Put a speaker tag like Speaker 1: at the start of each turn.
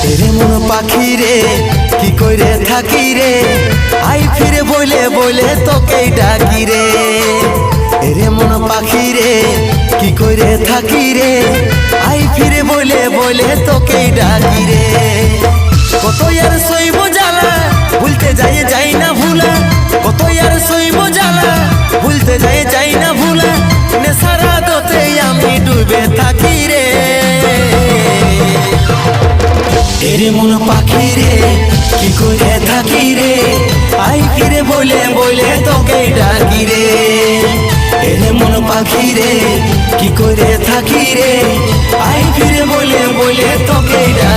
Speaker 1: এরে মন পাখি রে কি কইরে থাকি রে, আই ফিরে বলে বলে তোকে ডাকি রে। এরে মন পাখি রে কি কইরে থাকি রে, আই ফিরে বলে বলে তোকে ডাকি রে। কত আর সইব জ্বালা ভুলতে যাই না ভুলা, কত আর সইব জ্বালা ভুলতে যাই না ভুলা, নেশারা দোতে আমি ডুবে থাকি রে। এরে মন পাখি রে কি করে থাকি রে, আই ফিরে বলে বলে তোকে ডাকি রে। এরে মন পাখি রে কি করে থাকি রে, আই ফিরে বলে বলে তোকে ডাকি।